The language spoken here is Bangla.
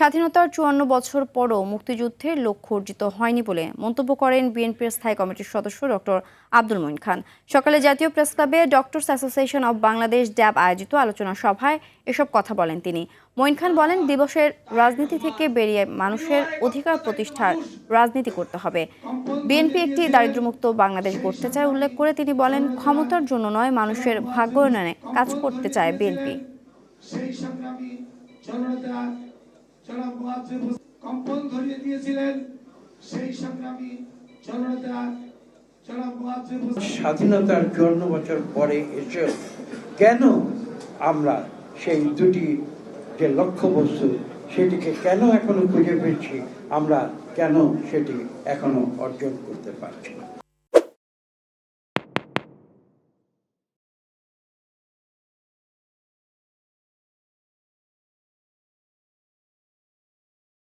স্বাধীনতার ৫৪ বছর পরও মুক্তিযুদ্ধের লক্ষ্য অর্জিত হয়নি বলে মন্তব্য করেন বিএনপির স্থায়ী কমিটির সদস্য ডক্টর আব্দুল মঈন খান। সকালে জাতীয় প্রেসক্লাবে ডক্টরস অ্যাসোসিয়েশন অব বাংলাদেশ ড্যাব আয়োজিত আলোচনা সভায় এসব কথা বলেন তিনি। মঈন খান বলেন, দিবসের রাজনীতি থেকে বেরিয়ে মানুষের অধিকার প্রতিষ্ঠার রাজনীতি করতে হবে। বিএনপি একটি দারিদ্র্যমুক্ত বাংলাদেশ গড়তে চায় উল্লেখ করে তিনি বলেন, ক্ষমতার জন্য নয়, মানুষের ভাগ্য উন্নয়নে কাজ করতে চায় বিএনপি। কম্পন ধরিয়ে দিয়েছিলেন সেই সংগ্রামী জননেতা স্বাধীনতার ৫৪ বছর পরে এসে কেন আমরা সেই দুটি যে লক্ষ্যবস্তু সেটিকে কেন এখনো খুঁজে পেয়েছি, আমরা কেন সেটি এখনো অর্জন করতে পারছি না।